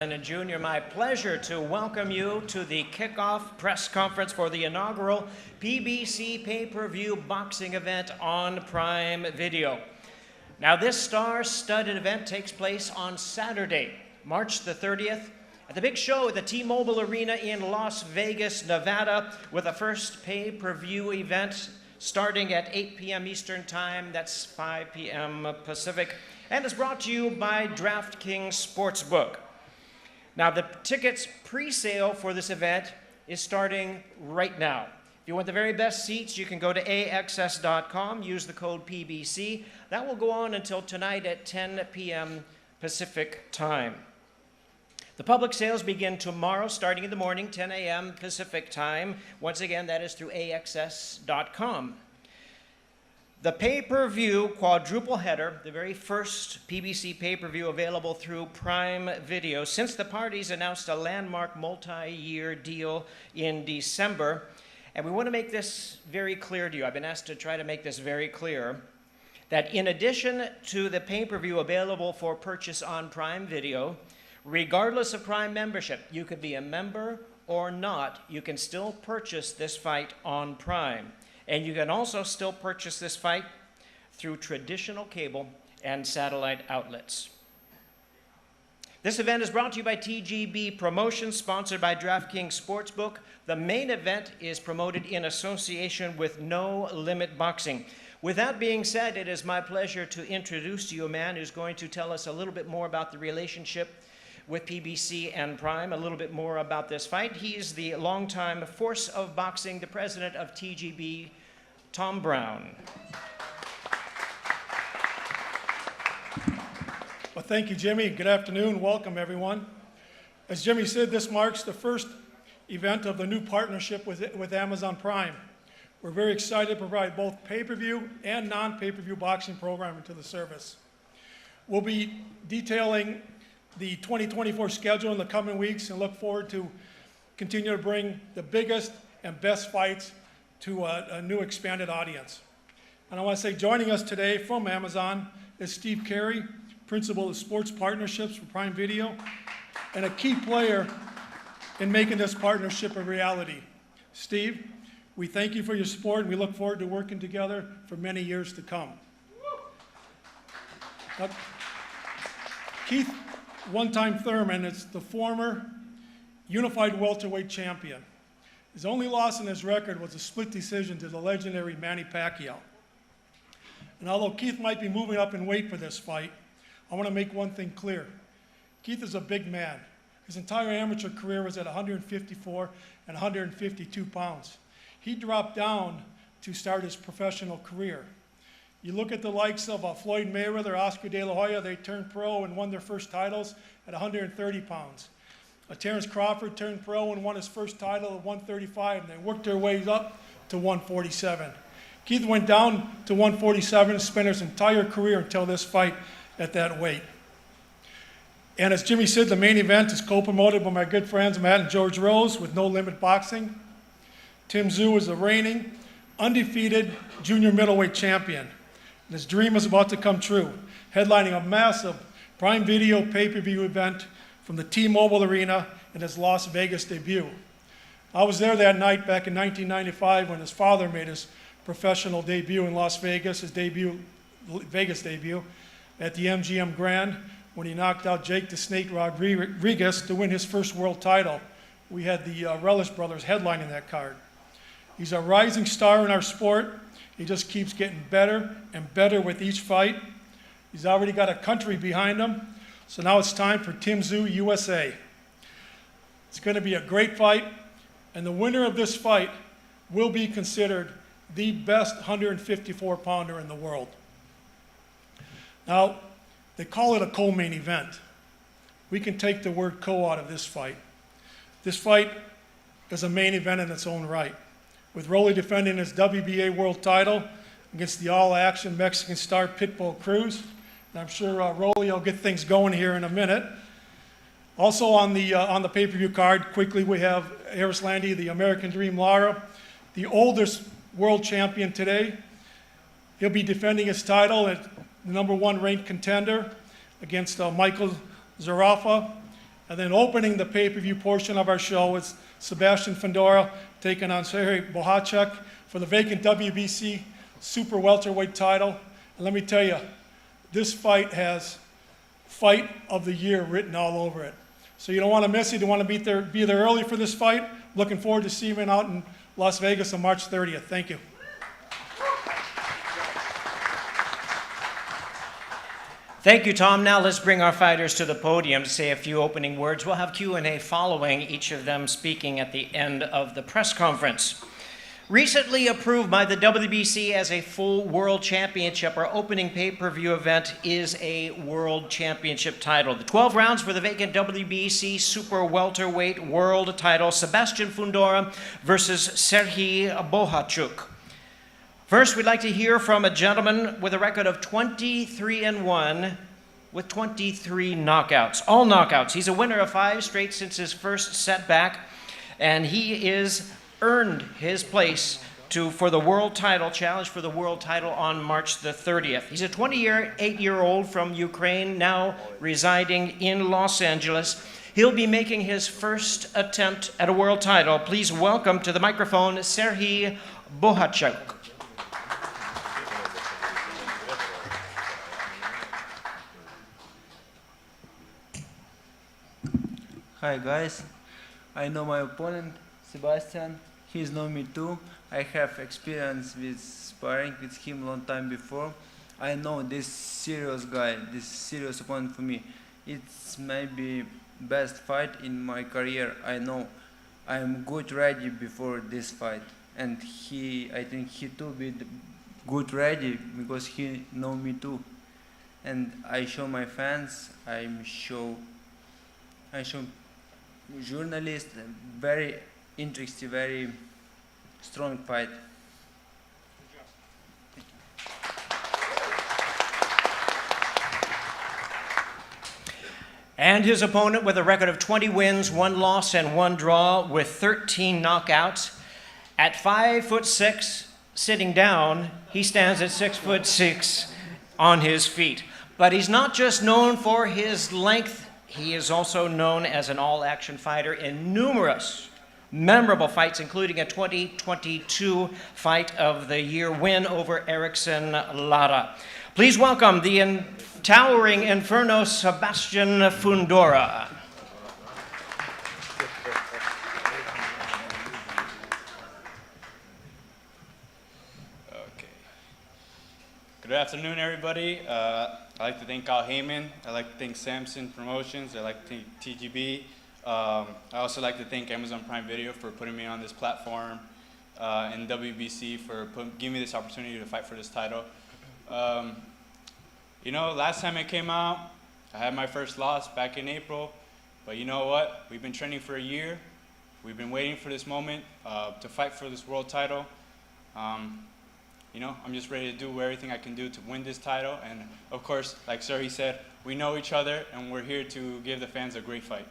Jr., my pleasure to welcome you to the Kickoff press conference for the inaugural PBC Pay-Per-View boxing event on Prime Video. Now, this star-studded event takes place on Saturday, March the 30th, at the big show at the T-Mobile Arena in Las Vegas, Nevada, with the first pay-per-view event starting at 8 p.m. Eastern Time. That's 5 p.m. Pacific, and is brought to you by DraftKings Sportsbook. Now, the tickets pre-sale for this event is starting right now. If you want the very best seats, you can go to AXS.com, use the code PBC. That will go on until tonight at 10 p.m. Pacific Time. The public sales begin tomorrow, starting in the morning, 10 a.m. Pacific Time. Once again, that is through AXS.com. The pay-per-view quadruple header, the very first PBC pay-per-view available through Prime Video, since the parties announced a landmark multi-year deal in December. And we want to make this very clear to you. I've been asked to try to make this very clear, that in addition to the pay-per-view available for purchase on Prime Video, regardless of Prime membership, you could be a member or not, you can still purchase this fight on Prime. And you can also still purchase this fight through traditional cable and satellite outlets. This event is brought to you by TGB Promotions, sponsored by DraftKings Sportsbook. The main event is promoted in association with No Limit Boxing. With that being said, it is my pleasure to introduce to you a man who's going to tell us a little bit more about the relationship with PBC and Prime, a little bit more about this fight. He's the longtime force of boxing, the president of TGB, Tom Brown. Well, thank you, Jimmy. Good afternoon. Welcome, everyone. As Jimmy said, this marks the first event of the new partnership with Amazon Prime. We're very excited to provide both pay-per-view and non-pay-per-view boxing programming to the service. We'll be detailing the 2024 schedule in the coming weeks and look forward to continue to bring the biggest and best fights to a new expanded audience. And I want to say joining us today from Amazon is Steve Carey, Principal of Sports Partnerships for Prime Video, and a key player in making this partnership a reality. Steve, we thank you for your support, and we look forward to working together for many years to come. Now, Keith, one-time Thurman, is the former unified welterweight champion. His only loss in his record was a split decision to the legendary Manny Pacquiao. And although Keith might be moving up in weight for this fight, I want to make one thing clear. Keith is a big man. His entire amateur career was at 154 and 152 pounds. He dropped down to start his professional career. You look at the likes of Floyd Mayweather, Oscar De La Hoya, they turned pro and won their first titles at 130 pounds. Terrence Crawford turned pro and won his first title at 135, and they worked their way up to 147. Keith went down to 147 and spent his entire career until this fight at that weight. And as Jimmy said, the main event is co-promoted by my good friends Matt and George Rose with No Limit Boxing. Tim Tszyu is the reigning, undefeated junior middleweight champion. And his dream is about to come true, headlining a massive Prime Video pay-per-view event from the T-Mobile Arena in his Las Vegas debut. I was there that night back in 1995 when his father made his professional debut in Las Vegas, his Vegas debut at the MGM Grand, when he knocked out Jake the Snake Rodriguez to win his first world title. We had the Relish brothers headlining that card. He's a rising star in our sport. He just keeps getting better and better with each fight. He's already got a country behind him. So now it's time for Tim Tszyu, USA. It's going to be a great fight, and the winner of this fight will be considered the best 154-pounder in the world. Now, they call it a co-main event. We can take the word co out of this fight. This fight is a main event in its own right, with Rolly defending his WBA world title against the all-action Mexican star Pitbull Cruz. And I'm sure Rolly will get things going here in a minute. Also on the pay-per-view card, quickly we have Erislandy, the American Dream Lara, the oldest world champion today. He'll be defending his title at the #1 ranked contender against Michael Zerafa. And then opening the pay-per-view portion of our show is Sebastian Fundora taking on Serhii Bohachuk for the vacant WBC super welterweight title. And let me tell you, this fight has Fight of the Year written all over it. So you don't want to miss it. You want to be there early for this fight. Looking forward to seeing you out in Las Vegas on March 30th. Thank you. Thank you, Tom. Now let's bring our fighters to the podium to say a few opening words. We'll have Q&A following, each of them speaking at the end of the press conference. Recently approved by the WBC as a full world championship, our opening pay-per-view event is a world championship title. The 12 rounds for the vacant WBC super welterweight world title, Sebastian Fundora versus Serhii Bohachuk. First, we'd like to hear from a gentleman with a record of 23-1 with 23 knockouts, all knockouts. He's a winner of 5 straight since his first setback, and he is earned his place for the world title, challenge for the world title on March the 30th. He's a 28-year-old from Ukraine, now residing in Los Angeles. He'll be making his first attempt at a world title. Please welcome to the microphone Serhii Bohachuk. Hi guys, I know my opponent, Sebastian. He's known me too. I have experience with sparring with him a long time before. I know this serious guy, this serious opponent for me. It's maybe best fight in my career. I know I'm good ready before this fight, and I think he too be good ready because he know me too. And I show my fans, I show journalists, very interesting, very strong fight. And his opponent with a record of 20 wins, 1 loss, and 1 draw with 13 knockouts. At 5'6", sitting down, he stands at 6'6" on his feet. But he's not just known for his length. He is also known as an all-action fighter in numerous memorable fights, including a 2022 Fight of the Year win over Lara. Please welcome the Towering Inferno, Sebastian Fundora. Okay. Good afternoon, everybody. I'd like to thank Al Heyman. I'd like to thank Samson Promotions. I'd like to thank TGB. I also like to thank Amazon Prime Video for putting me on this platform, and WBC for giving me this opportunity to fight for this title. You know, last time it came out, I had my first loss back in April, but you know what? We've been training for a year. We've been waiting for this moment to fight for this world title. You know, I'm just ready to do everything I can do to win this title. And of course, like Serhii said, we know each other and we're here to give the fans a great fight.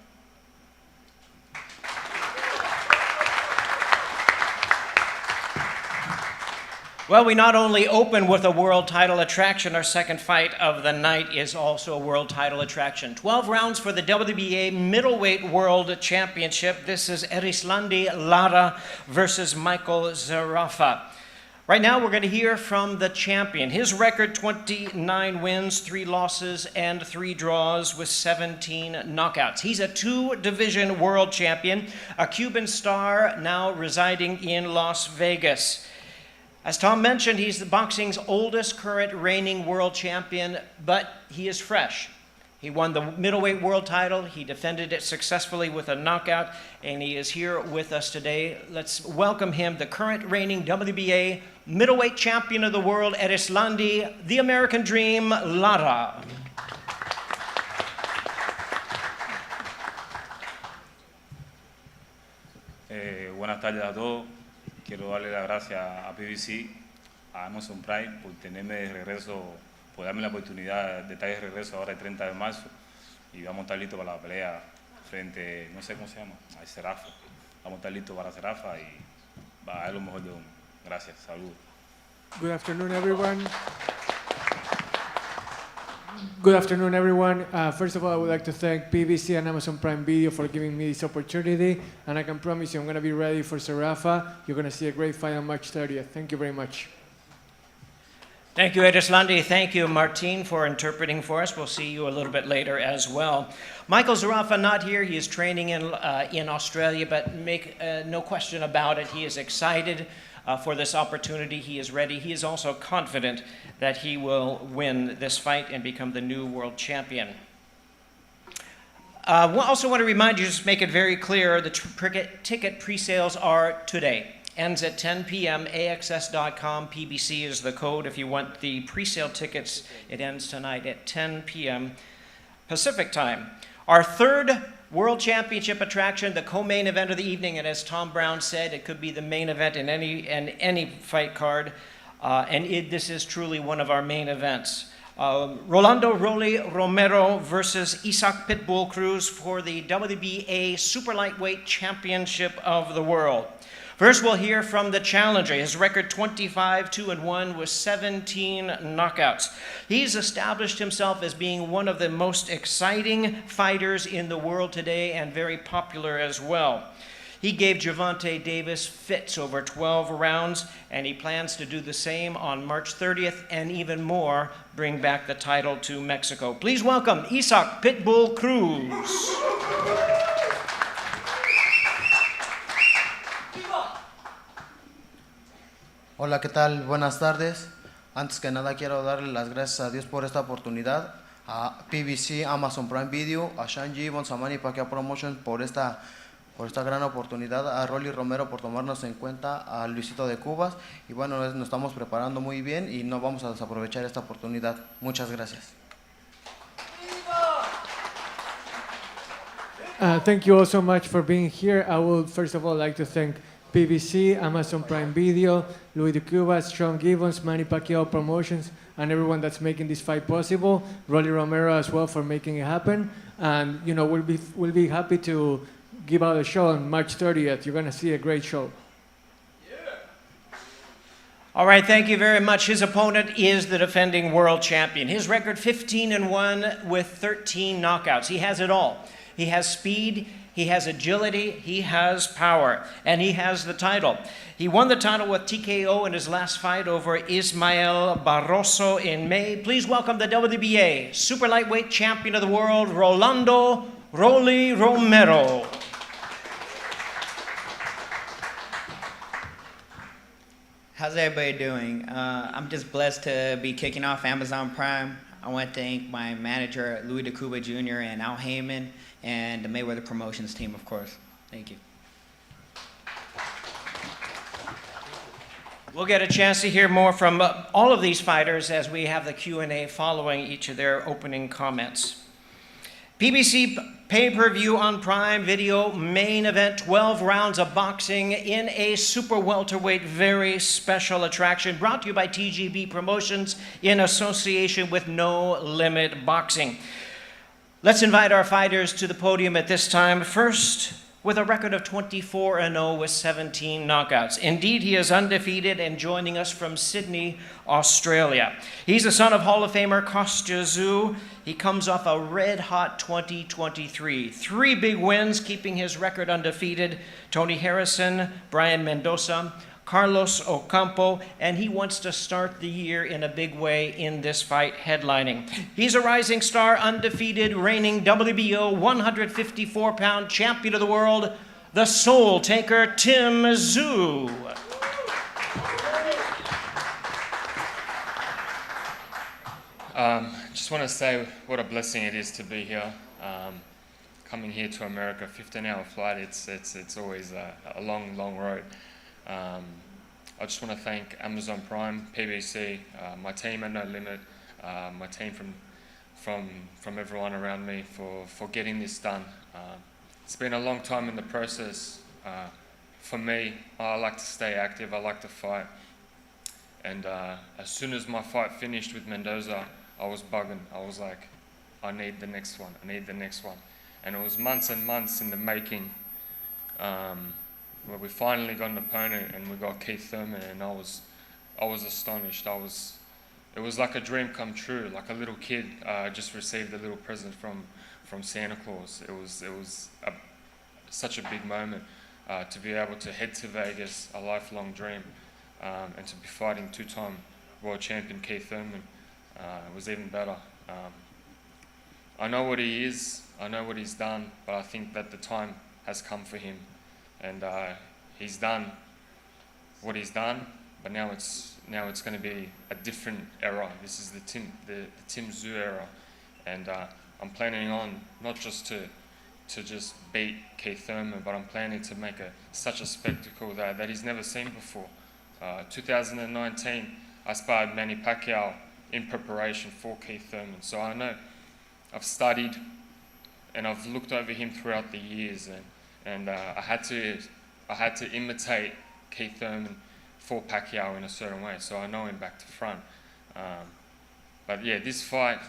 Well, we not only open with a world title attraction, our second fight of the night is also a world title attraction. 12 rounds for the WBA Middleweight World Championship. This is Erislandy Lara versus Michael Zerafa. Right now, we're going to hear from the champion. His record, 29 wins, 3 losses, and 3 draws with 17 knockouts. He's a 2-division world champion, a Cuban star now residing in Las Vegas. As Tom mentioned, he's the boxing's oldest current reigning world champion, but he is fresh. He won the middleweight world title. He defended it successfully with a knockout, and he is here with us today. Let's welcome him, the current reigning WBA middleweight champion of the world, Erislandy, the American Dream, Lara. Buenas tardes a todos. Quiero darle las gracias a PBC, a Amazon Prime, por tenerme de regreso, por darme la oportunidad de estar de regreso ahora el 30 de marzo. Y vamos a estar listos para la pelea frente, no sé cómo se llama, a Zerafa. Vamos a estar listos para Zerafa y va a dar lo mejor de uno. Gracias, saludos. Good afternoon, everyone. Good afternoon, everyone. First of all, I would like to thank PBC and Amazon Prime Video for giving me this opportunity, and I can promise you I'm going to be ready for Zerafa. You're going to see a great fight on March 30th. Thank you very much. Thank you, Erislandy. Thank you, Martin, for interpreting for us. We'll see you a little bit later as well. Michael Zerafa not here. He is training in Australia, but make no question about it, he is excited for this opportunity. He is ready. He is also confident that he will win this fight and become the new world champion. I also want to remind you, just make it very clear, the ticket pre-sales are today. Ends at 10 p.m. AXS.com. PBC is the code. If you want the pre-sale tickets, it ends tonight at 10 p.m. Pacific time. Our third World Championship attraction, the co-main event of the evening, and as Tom Brown said, it could be the main event in any fight card, this is truly one of our main events. Rolando Romero versus Isaac Pitbull Cruz for the WBA Super Lightweight Championship of the World. First, we'll hear from the challenger. His record 25-2-1 with 17 knockouts. He's established himself as being one of the most exciting fighters in the world today and very popular as well. He gave Gervonta Davis fits over 12 rounds, and he plans to do the same on March 30th and even more, bring back the title to Mexico. Please welcome Isaac Pitbull Cruz. Hola, ¿qué tal? Buenas tardes. Antes que nada quiero darle las gracias a Dios por esta oportunidad, a PBC, Amazon Prime Video, a Shanji, Bonsamani, Pacquiao Promotions por esta gran oportunidad, a Rolly Romero por tomarnos en cuenta, a Luisito de Cubas, y bueno, nos estamos preparando muy bien y no vamos a desaprovechar esta oportunidad. Muchas gracias. Thank you all so much for being here. I would first of all like to thank PBC, Amazon Prime Video, Luis de Cuba, Sean Gibbons, Manny Pacquiao Promotions, and everyone that's making this fight possible. Rolly Romero as well for making it happen. And you know, we'll be happy to give out a show on March 30th. You're going to see a great show. All right, thank you very much. His opponent is the defending world champion. His record 15-1 with 13 knockouts. He has it all. He has speed, he has agility, he has power, and he has the title. He won the title with TKO in his last fight over Ismael Barroso in May. Please welcome the WBA Super Lightweight Champion of the World, Rolando "Rolly" Romero. How's everybody doing? I'm just blessed to be kicking off Amazon Prime. I want to thank my manager, Louis de Cuba Jr. and Al Heyman, and the Mayweather Promotions team, of course. Thank you. We'll get a chance to hear more from all of these fighters as we have the Q&A following each of their opening comments. PBC Pay-Per-View on Prime Video, main event, 12 rounds of boxing in a super welterweight, very special attraction, brought to you by TGB Promotions in association with No Limit Boxing. Let's invite our fighters to the podium at this time. First, with a record of 24-0 with 17 knockouts. Indeed, he is undefeated and joining us from Sydney, Australia. He's the son of Hall of Famer Kostya Tszyu. He comes off a red-hot 2023. 3 big wins, keeping his record undefeated. Tony Harrison, Brian Mendoza, Carlos Ocampo, and he wants to start the year in a big way in this fight headlining. He's a rising star, undefeated, reigning WBO 154-pound champion of the world, the Soul Taker, Tim Tszyu. Just want to say what a blessing it is to be here. Coming here to America, 15-hour flight, it's always a long road. I just want to thank Amazon Prime, PBC, my team at No Limit, my team from everyone around me for getting this done. It's been a long time in the process. For me, I like to stay active, I like to fight. And as soon as my fight finished with Mendoza, I was bugging. I was like, I need the next one, I need the next one. And it was months and months in the making. Where we finally got an opponent and we got Keith Thurman, and I was astonished. I was it was like a dream come true, like a little kid just received a little present from Santa Claus. It was such a big moment to be able to head to Vegas, a lifelong dream, and to be fighting two-time world champion Keith Thurman was even better. I know what he is, I know what he's done, but I think that the time has come for him, and he's done what he's done. But now it's going to be a different era. This is the Tim Tszyu era, and I'm planning on not just to just beat Keith Thurman, but I'm planning to make such a spectacle that he's never seen before. 2019, I sparred Manny Pacquiao in preparation for Keith Thurman, so I know I've studied and I've looked over him throughout the years, and I had to imitate Keith Thurman for Pacquiao in a certain way, so I know him back to front. But yeah, this fight,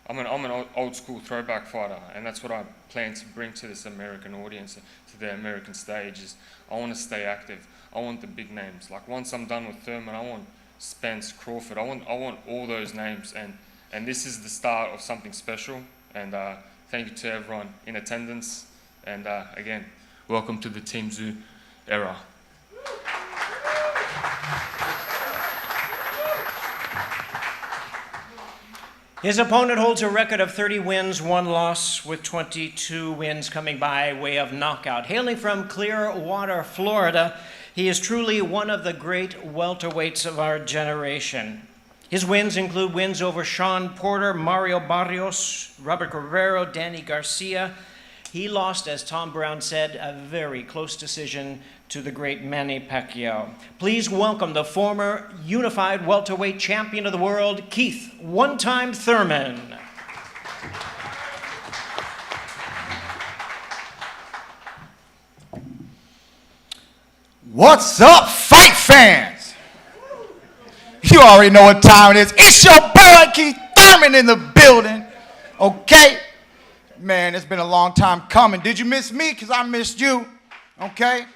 I'm an old school throwback fighter, and that's what I plan to bring to this American audience, to the American stage. Is I want to stay active. I want the big names. Like once I'm done with Thurman, I want Spence, Crawford. I want all those names, and this is the start of something special. And thank you to everyone in attendance, and again, welcome to the Tim Tszyu era. His opponent holds a record of 30 wins, 1 loss, with 22 wins coming by way of knockout. Hailing from Clearwater, Florida, he is truly one of the great welterweights of our generation. His wins include wins over Sean Porter, Mario Barrios, Robert Guerrero, Danny Garcia. He lost, as Tom Brown said, a very close decision to the great Manny Pacquiao. Please welcome the former unified welterweight champion of the world, Keith "one-time" Thurman. What's up, fight fans? You already know what time it is. It's your boy Keith Thurman in the building, okay? Man, it's been a long time coming. Did you miss me? Because I missed you, okay?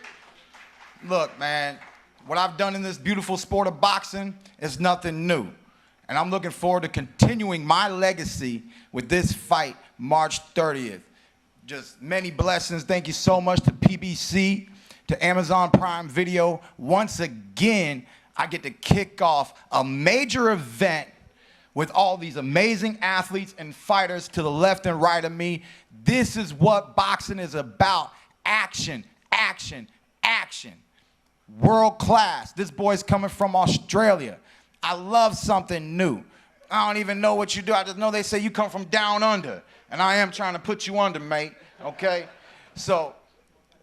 Look, man, what I've done in this beautiful sport of boxing is nothing new. And I'm looking forward to continuing my legacy with this fight March 30th. Just many blessings. Thank you so much to PBC, to Amazon Prime Video. Once again, I get to kick off a major event with all these amazing athletes and fighters to the left and right of me. This is what boxing is about. Action, action, action. World class. This boy's coming from Australia. I love something new. I don't even know what you do. I just know they say you come from down under. And I am trying to put you under, mate. Okay? So,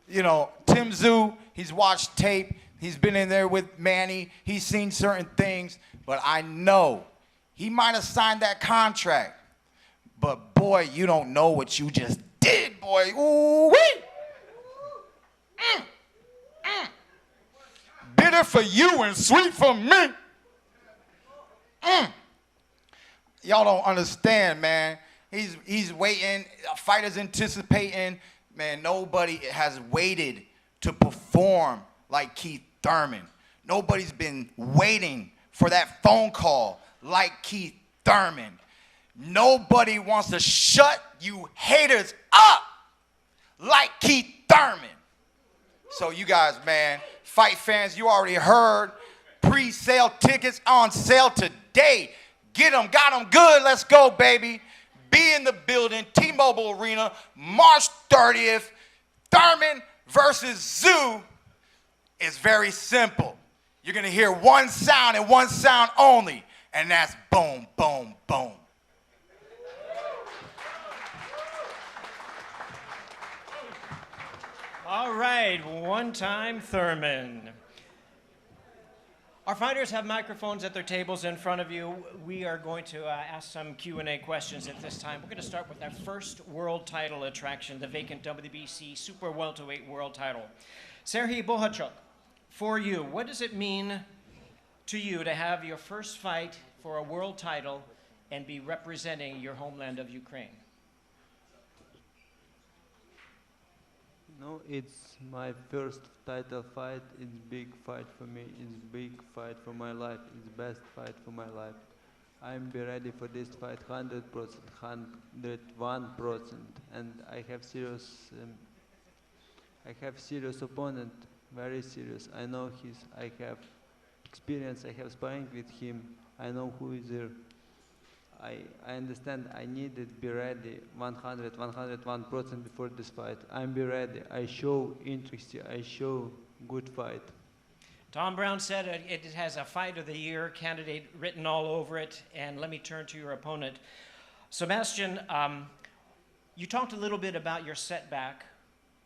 you know, Tim Tszyu, he's watched tape. He's been in there with Manny. He's seen certain things. But I know he might have signed that contract. But, boy, you don't know what you just did, boy. Ooh-wee! Bitter for you and sweet for me. Y'all don't understand, man. He's waiting. A fighter's anticipating. Man, nobody has waited to perform like Keith Thurman. Nobody's been waiting for that phone call like Keith Thurman. Nobody wants to shut you haters up like Keith Thurman. So you guys, man, fight fans, you already heard. Pre-sale tickets on sale today. Get them, got them good. Let's go, baby. Be in the building, T-Mobile Arena, March 30th. Thurman versus Tszyu is very simple. You're going to hear one sound and one sound only, and that's boom, boom, boom. All right, one-time Thurman. Our fighters have microphones at their tables in front of you. We are going to ask some Q&A questions at this time. We're going to start with our first world title attraction, the vacant WBC Super Welterweight World Title. Serhii Bohachuk, for you, what does it mean to you to have your first fight for a world title and be representing your homeland of Ukraine? No, it's my first title fight. It's big fight for me. It's big fight for my life. It's best fight for my life. I'm be ready for this fight 100%, 101%, and I have serious opponent, very serious. I know I have experience, I have sparring with him, I know who is there. I understand I needed to be ready 101% before this fight. I'm be ready, I show interest, I show good fight. Tom Brown said it has a Fight of the Year candidate written all over it. And let me turn to your opponent. Sebastian, you talked a little bit about your setback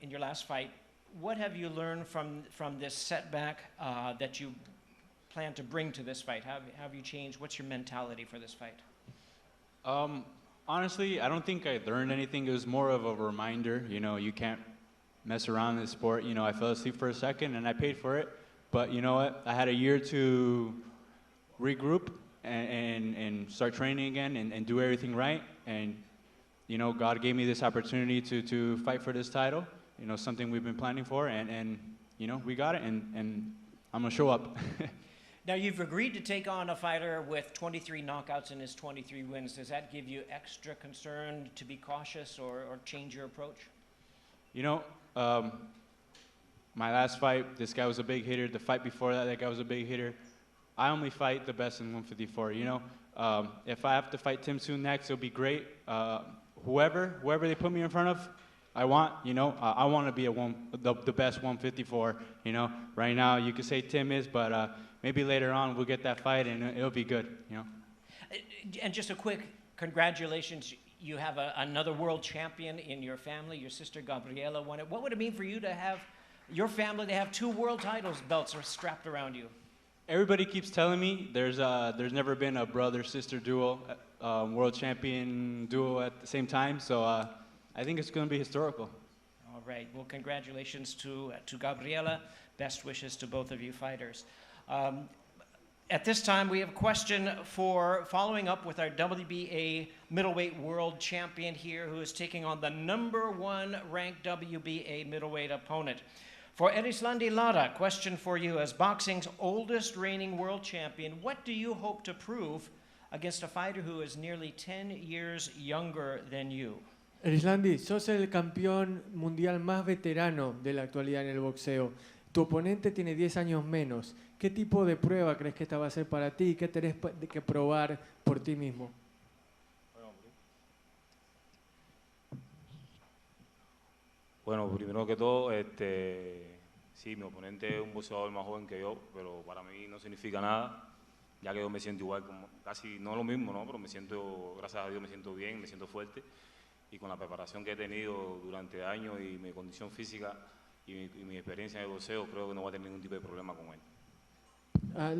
in your last fight. What have you learned from this setback that you plan to bring to this fight? How have you changed? What's your mentality for this fight? Honestly, I don't think I learned anything. It was more of a reminder. You know, you can't mess around in this sport. You know, I fell asleep for a second and I paid for it. But you know what? I had a year to regroup and start training again and do everything right. And, you know, God gave me this opportunity to fight for this title. You know, something we've been planning for. And you know, we got it. And I'm going to show up. Now, you've agreed to take on a fighter with 23 knockouts in his 23 wins. Does that give you extra concern to be cautious or change your approach? You know, my last fight, this guy was a big hitter. The fight before that, that guy was a big hitter. I only fight the best in 154, you know. If I have to fight Tim Tszyu next, it'll be great. Whoever they put me in front of, I want, you know, I want to be the best 154, you know. Right now, you could say Tim is, but maybe later on we'll get that fight and it'll be good, you know. And just a quick congratulations. You have another world champion in your family. Your sister Gabriela won it. What would it mean for you to have your family to have 2 world titles belts are strapped around you? Everybody keeps telling me there's never been a brother-sister duel, world champion duel at the same time. So I think it's going to be historical. All right. Well, congratulations to Gabriela. Best wishes to both of you fighters. At this time, we have a question for following up with our WBA middleweight world champion here, who is taking on the #1 ranked WBA middleweight opponent. For Erislandy Lara, question for you. As boxing's oldest reigning world champion, what do you hope to prove against a fighter who is nearly 10 years younger than you? Erislandy, sos el campeón mundial más veterano de la actualidad en el boxeo. Tu oponente tiene 10 años menos. ¿Qué tipo de prueba crees que esta va a ser para ti? ¿Qué tenés que probar por ti mismo? Bueno, primero que todo, sí, mi oponente es un boxeador más joven que yo, pero para mí no significa nada, ya que yo me siento igual, como casi no lo mismo, ¿no? Pero me siento, gracias a Dios, me siento bien, me siento fuerte, y con la preparación que he tenido durante años y mi condición física y mi experiencia en el boxeo, creo que no voy a tener ningún tipo de problema con él.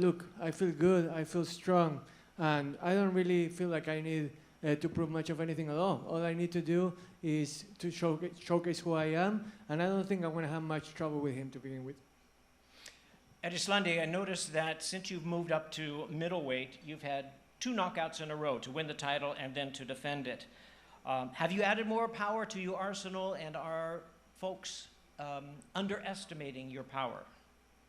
Look, I feel good, I feel strong, and I don't really feel like I need to prove much of anything at all. All I need to do is to showcase who I am, and I don't think I'm going to have much trouble with him to begin with. Erislandy, I noticed that since you've moved up to middleweight, you've had 2 knockouts in a row to win the title and then to defend it. Have you added more power to your arsenal, and are folks underestimating your power?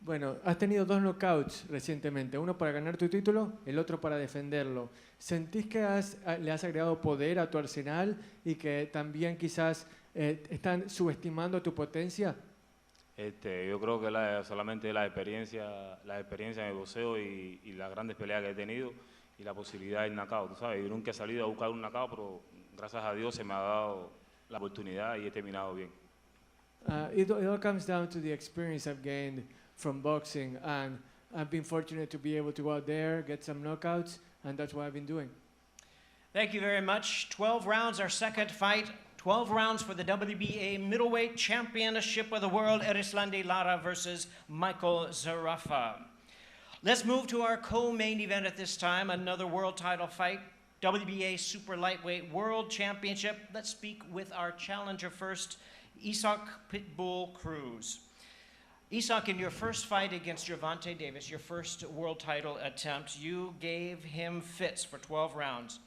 Bueno, has tenido 2 knockouts recientemente, uno para ganar tu título, el otro para defenderlo. ¿Sentís que le has agregado poder a tu arsenal y que también quizás están subestimando tu potencia? Yo creo que solamente la experiencia en el boxeo y las grandes peleas que he tenido y la posibilidad del knockout, tú sabes, yo nunca he salido a buscar un knockout, pero gracias a Dios se me ha dado la oportunidad y he terminado bien. It all comes down to the experience I've gained from boxing, and I've been fortunate to be able to go out there, get some knockouts, and that's what I've been doing. Thank you very much. 12 rounds, our second fight. 12 rounds for the WBA middleweight championship of the world, Erislandy Lara versus Michael Zerafa. Let's move to our co-main event at this time, another world title fight, WBA super lightweight world championship. Let's speak with our challenger first, Isaac Pitbull Cruz. Isaac, in your first fight against Gervonta Davis, your first world title attempt, you gave him fits for 12 rounds.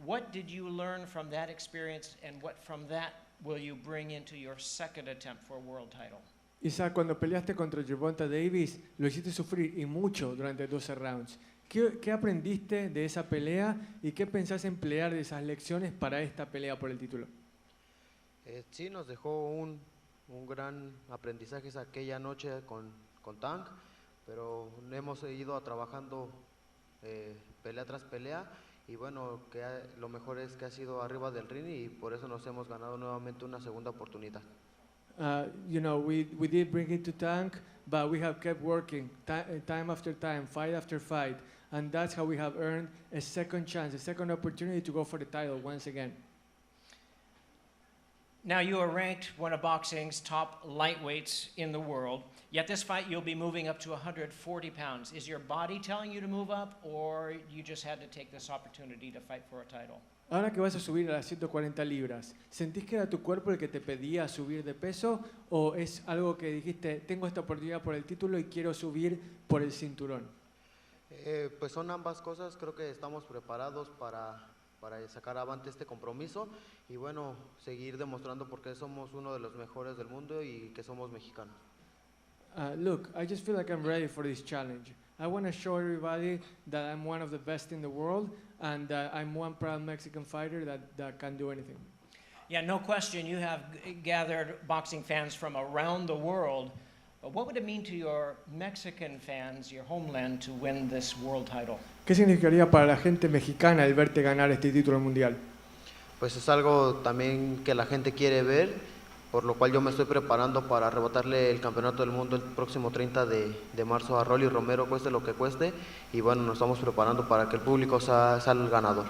What did you learn from that experience, and what from that will you bring into your second attempt for a world title? Isaac, cuando peleaste contra Gervonta Davis, lo hiciste sufrir y mucho durante 12 rounds. ¿Qué aprendiste de esa pelea y qué pensás emplear de esas lecciones para esta pelea por el título? Sí, nos dejó un gran aprendizaje aquella noche con Tank, pero hemos ido trabajando pelea tras pelea y bueno, lo mejor es que ha sido arriba del ring y por eso nos hemos ganado nuevamente una segunda oportunidad. You know, we did bring it to Tank, but we have kept working time after time, fight after fight, and that's how we have earned a second chance, a second opportunity to go for the title once again. Now you are ranked one of boxing's top lightweights in the world, yet this fight you'll be moving up to 140 pounds. Is your body telling you to move up, or you just had to take this opportunity to fight for a title? Ahora que vas a subir a las 140 libras, ¿sentís que era tu cuerpo el que te pedía subir de peso o es algo que dijiste, tengo esta oportunidad por el título y quiero subir por el cinturón? Pues son ambas cosas, creo que estamos preparados para sacar avante este compromiso y bueno, seguir demostrando por qué somos uno de los mejores del mundo y que somos mexicanos. Look, I just feel like I'm ready for this challenge. I want to show everybody that I'm one of the best in the world and that I'm one proud Mexican fighter that can do anything. Yeah, no question, you have gathered boxing fans from around the world. But what would it mean to your Mexican fans, your homeland, to win this world title? ¿Qué significaría para la gente mexicana el verte ganar este título mundial? Pues es algo también que la gente quiere ver, por lo cual yo me estoy preparando para arrebatarle el campeonato del mundo el próximo 30 de marzo a Rolly Romero, cueste lo que cueste, y bueno, nos estamos preparando para que el público salga el ganador.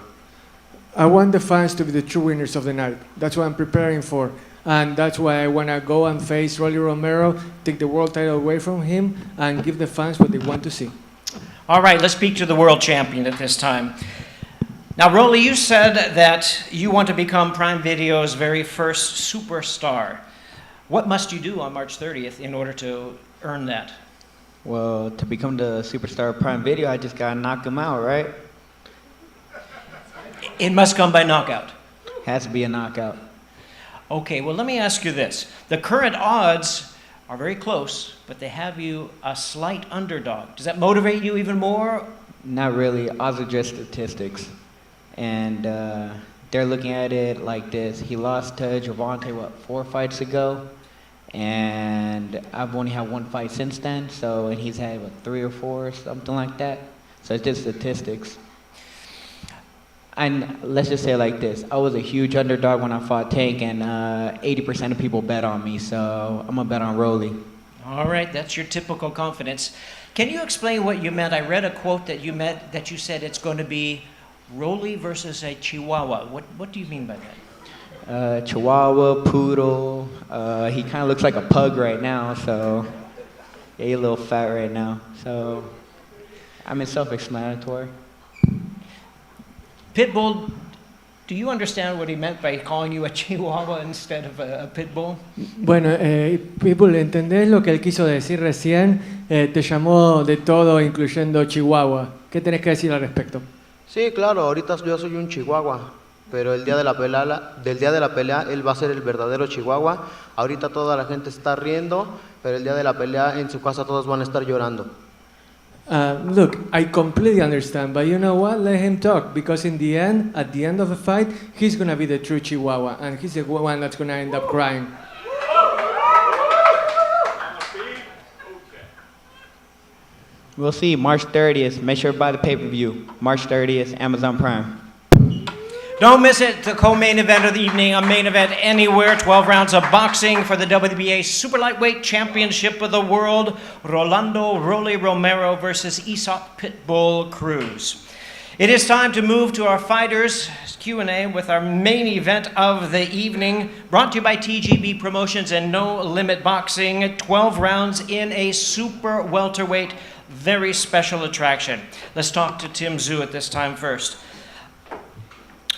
I want the fans to be the true winners of the night. That's what I'm preparing for. And that's why I want to go and face Rolly Romero, take the world title away from him, and give the fans what they want to see. All right, let's speak to the world champion at this time. Now, Rolly, you said that you want to become Prime Video's very first superstar. What must you do on March 30th in order to earn that? Well, to become the superstar of Prime Video, I just gotta knock him out, right? It must come by knockout. Has to be a knockout. Okay, well, let me ask you this. The current odds are very close, but they have you a slight underdog. Does that motivate you even more? Not really. Odds are just statistics. And they're looking at it like this. He lost to Gervonta, 4 fights ago? And I've only had 1 fight since then, and he's had, 3 or 4, something like that. So it's just statistics. And let's just say it like this. I was a huge underdog when I fought Tank, and 80% of people bet on me, so I'm going to bet on Rolly. All right, that's your typical confidence. Can you explain what you meant? I read a quote that you said it's going to be Rolly versus a Chihuahua. What do you mean by that? Chihuahua, poodle. He kind of looks like a pug right now, so yeah, he's a little fat right now. So, it's self-explanatory. Pitbull, do you understand what he meant by calling you a Chihuahua instead of a Pitbull? Bueno, Pitbull, ¿entendés lo que él quiso decir recién? Te llamó de todo, incluyendo Chihuahua. ¿Qué tenés que decir al respecto? Sí, claro, ahorita yo soy un Chihuahua, pero del día de la pelea él va a ser el verdadero Chihuahua. Ahorita toda la gente está riendo, pero el día de la pelea en su casa todos van a estar llorando. Look, I completely understand, but you know what? Let him talk, because at the end of the fight, he's going to be the true Chihuahua, and he's the one that's going to end up crying. We'll see, March 30th. Make sure to buy the pay-per-view. March 30th, Amazon Prime. Don't miss it, the co-main event of the evening, a main event anywhere, 12 rounds of boxing for the WBA Super Lightweight Championship of the World, Rolando Rolly Romero versus Aesop Pitbull Cruz. It is time to move to our fighters Q&A with our main event of the evening, brought to you by TGB Promotions and No Limit Boxing, 12 rounds in a super welterweight, very special attraction. Let's talk to Tim Tszyu at this time first.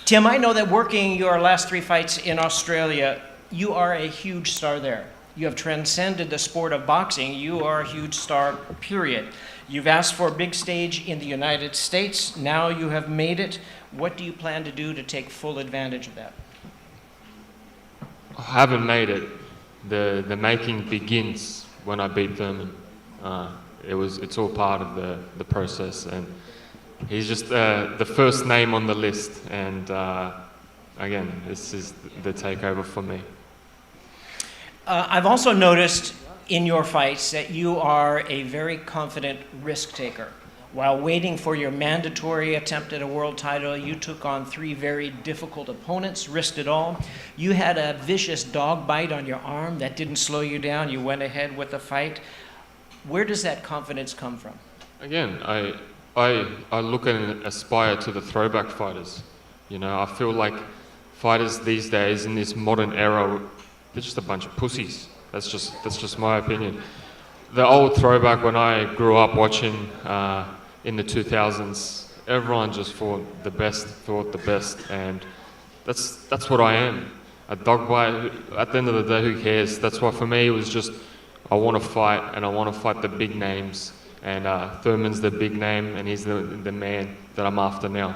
Tim, I know that working your last 3 fights in Australia, you are a huge star there. You have transcended the sport of boxing. You are a huge star, period. You've asked for a big stage in the United States. Now you have made it. What do you plan to do to take full advantage of that? I haven't made it. The making begins when I beat Thurman. It's all part of the process, and he's just the first name on the list, and again, this is the takeover for me. I've also noticed in your fights that you are a very confident risk taker. While waiting for your mandatory attempt at a world title, you took on 3 very difficult opponents, risked it all. You had a vicious dog bite on your arm that didn't slow you down. You went ahead with the fight. Where does that confidence come from? Again, I look and aspire to the throwback fighters. You know, I feel like fighters these days in this modern era, they're just a bunch of pussies. That's just my opinion. The old throwback when I grew up watching in the 2000s, everyone just fought the best, and that's what I am. A dog bite, at the end of the day, who cares? That's why for me it was just, I want to fight, and I want to fight the big names, and Thurman's the big name, and he's the man that I'm after now.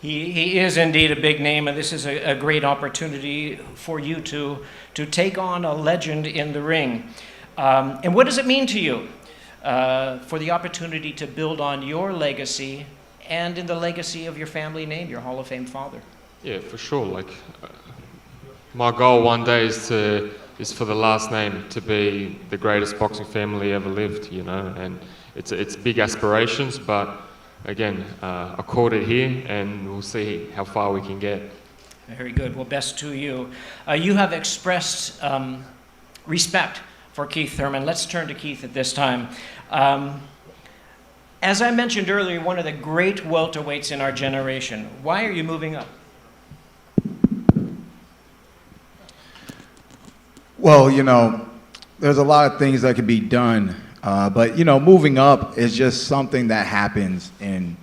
He is indeed a big name, and this is a great opportunity for you to take on a legend in the ring. And what does it mean to you for the opportunity to build on your legacy and in the legacy of your family name, your Hall of Fame father? Yeah, for sure. Like, my goal one day is for the last name to be the greatest boxing family ever lived, you know, and it's big aspirations, but again, I caught it here, and we'll see how far we can get. Very good. Well, best to you. You have expressed respect for Keith Thurman. Let's turn to Keith at this time. As I mentioned earlier, one of the great welterweights in our generation. Why are you moving up? Well, you know, there's a lot of things that could be done. But, you know, moving up is just something that happens in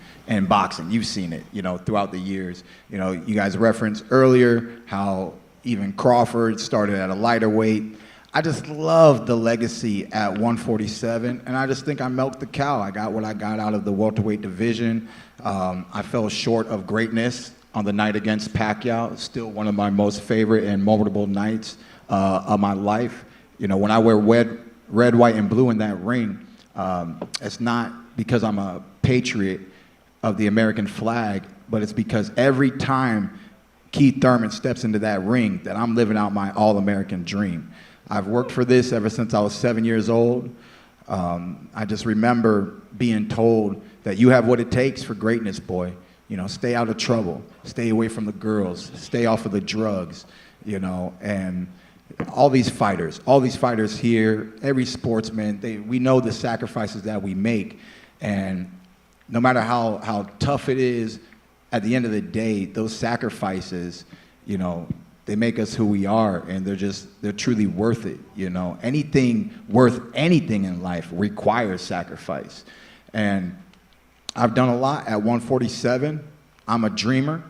boxing. You've seen it, you know, throughout the years. You know, you guys referenced earlier how even Crawford started at a lighter weight. I just love the legacy at 147, and I just think I milked the cow. I got what I got out of the welterweight division. I fell short of greatness on the night against Pacquiao. Still one of my most favorite and memorable nights of my life. You know, when I wear red, white, and blue in that ring, it's not because I'm a patriot of the American flag, but it's because every time Keith Thurman steps into that ring that I'm living out my all-American dream. I've worked for this ever since I was 7 years old. I just remember being told that you have what it takes for greatness, boy. You know, stay out of trouble, stay away from the girls, stay off of the drugs, you know, and all these fighters here, every sportsman, we know the sacrifices that we make, and no matter how tough it is, at the end of the day, those sacrifices, you know, they make us who we are, and they're truly worth it, you know. Anything worth anything in life requires sacrifice. And I've done a lot at 147. I'm a dreamer.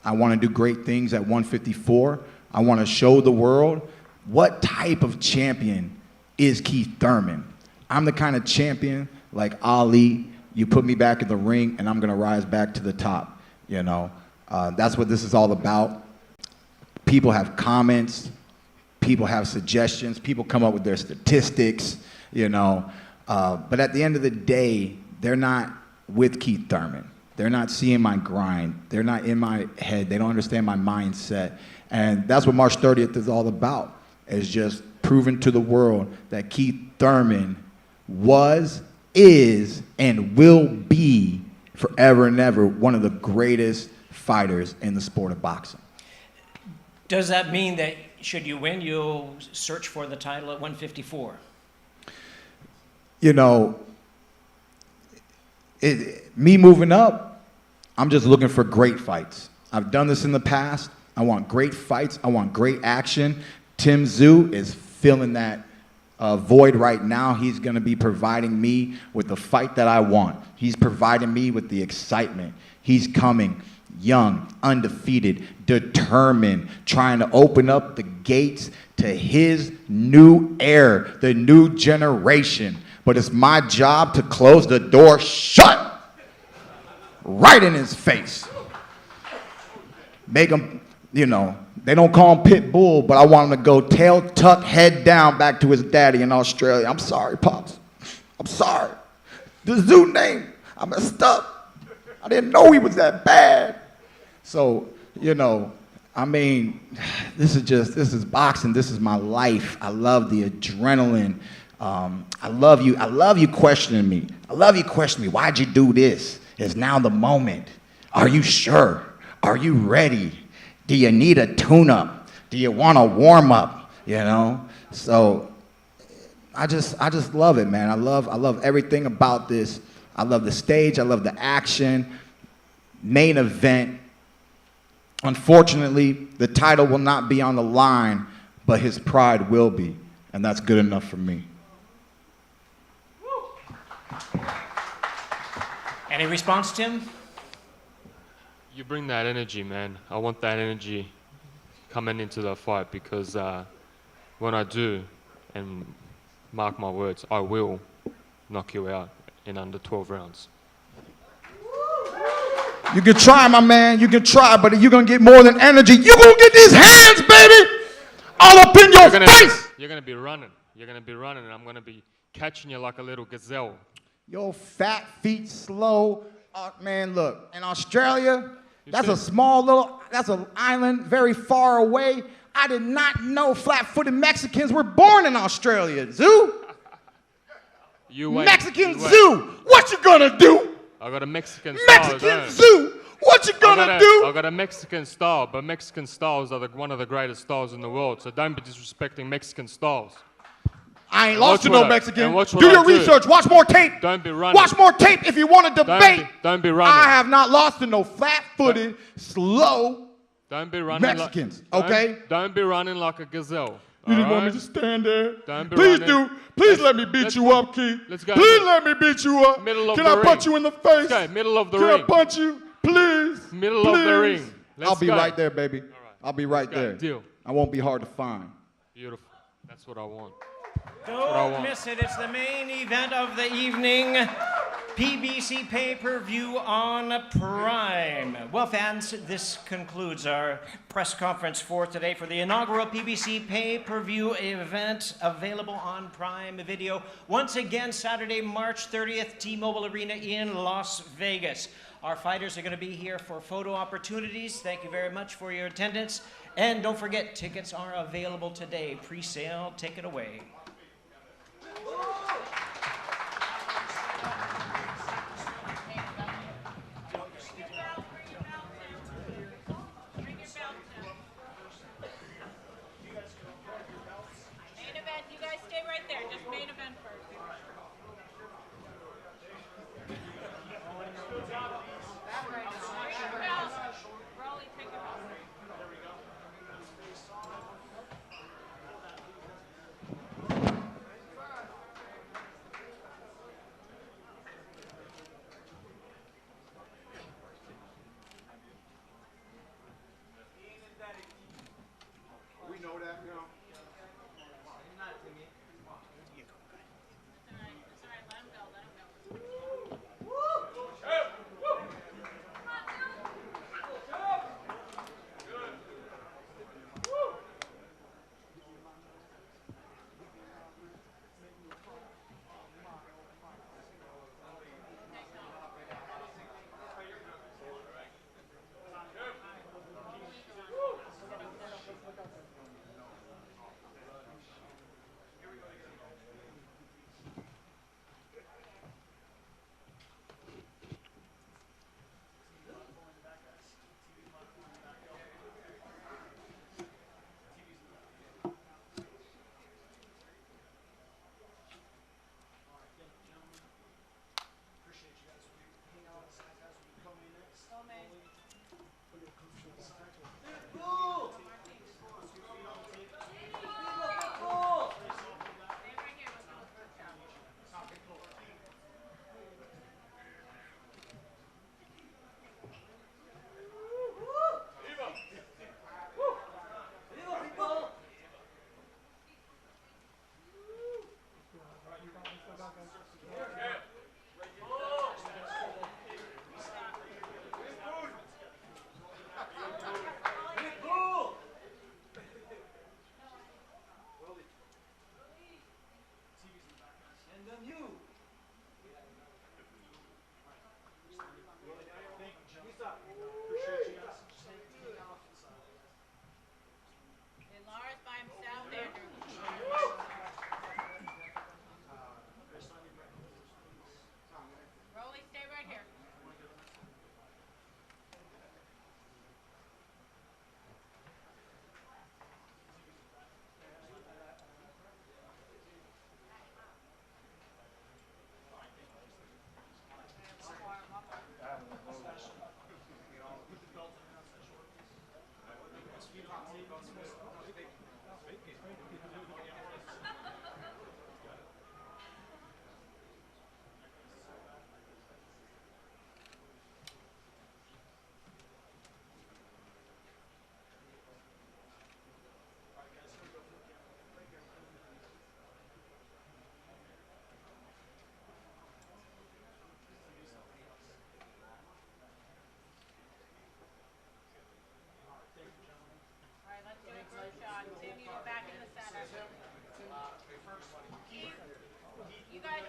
I want to do great things at 154. I want to show the world what type of champion is Keith Thurman. I'm the kind of champion like Ali. You put me back in the ring, and I'm going to rise back to the top, you know. That's what this is all about. People have comments, people have suggestions, people come up with their statistics, you know. But at the end of the day, they're not with Keith Thurman. They're not seeing my grind. They're not in my head. They don't understand my mindset. And that's what March 30th is all about, is just proving to the world that Keith Thurman was, is, and will be forever and ever one of the greatest fighters in the sport of boxing. Does that mean that should you win, you'll search for the title at 154? You know, me moving up, I'm just looking for great fights. I've done this in the past. I want great fights. I want great action. Tim Tszyu is filling that void right now. He's going to be providing me with the fight that I want. He's providing me with the excitement. He's coming young, undefeated, determined, trying to open up the gates to his new era, the new generation. But it's my job to close the door shut right in his face. Make him, you know, they don't call him Pitbull, but I want him to go tail tucked, head down back to his daddy in Australia. I'm sorry, Pops. I'm sorry. The Tszyu name, I messed up. I didn't know he was that bad. So, you know, I mean, this is boxing. This is my life. I love the adrenaline. I love you questioning me. I love you questioning me. Why'd you do this? It's now the moment. Are you sure? Are you ready? Do you need a tune-up? Do you want a warm-up? You know? So I just love it, man. I love everything about this. I love the stage. I love the action. Main event. Unfortunately, the title will not be on the line, but his pride will be, and that's good enough for me. Any response, Tim? You bring that energy, man. I want that energy coming into the fight because when I do, and mark my words, I will knock you out in under 12 rounds. You can try, my man. You can try, but you're going to get more than energy. You're going to get these hands, baby, all up in your face. You're going to be running. You're going to be running, and I'm going to be catching you like a little gazelle. Yo, fat feet, slow. Man, look, in Australia, that's an island very far away. I did not know flat-footed Mexicans were born in Australia. Zoo? Mexican zoo. What you gonna do? I got a Mexican style. Mexican zoo. What you gonna do? I got a Mexican style, but Mexican styles are one of the greatest styles in the world. So don't be disrespecting Mexican styles. I ain't lost to no Mexican. Do your research. Watch more tape. Don't be running. Watch more tape if you want to debate. Don't be running. I have not lost to no flat-footed, slow don't be running Mexicans. Okay? Don't be running like a gazelle. You just want me to stand there? Don't be Please running. do. Please let me beat you up, Keith. Let's go. Please let me beat you up. Middle of Can the I ring. punch you in the face? Okay, middle of the Can ring. I punch you? Please. Middle of the ring. I'll be go. right there, baby. All right. I'll be right Let's go. there. Deal. I won't be hard to find. Beautiful. That's what I want. Don't miss it. It's the main event of the evening. PBC Pay-Per-View on Prime. Well, fans, this concludes our press conference for today for the inaugural PBC Pay-Per-View event available on Prime Video. Once again, Saturday, March 30th, T-Mobile Arena in Las Vegas. Our fighters are going to be here for photo opportunities. Thank you very much for your attendance. And don't forget, tickets are available today. Pre-sale, take it away.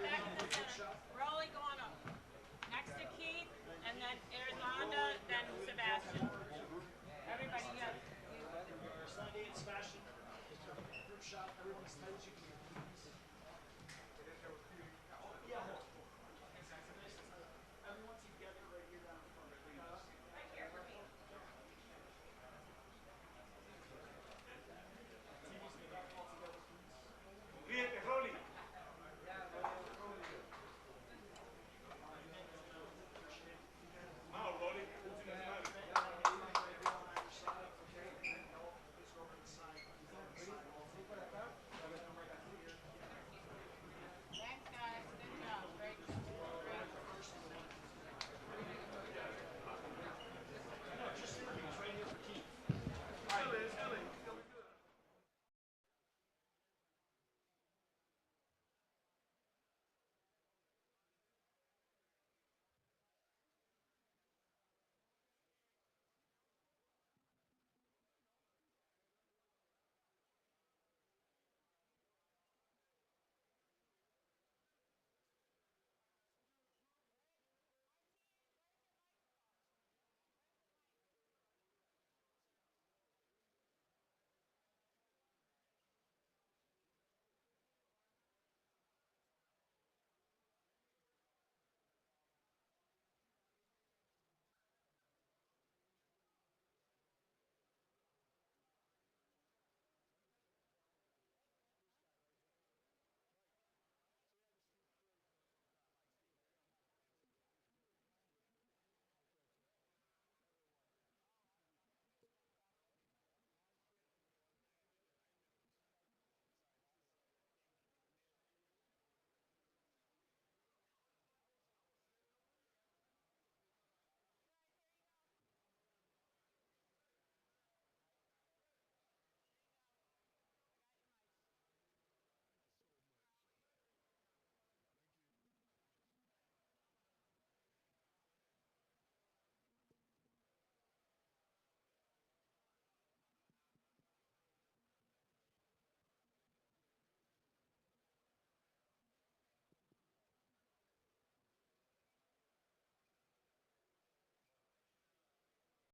back in the center. Rolly going up. Next to Keith, and then Erislandy, then Sebastian. Everybody, yes. Erislandy and Sebastian. Group shot. Everyone as tight as you can.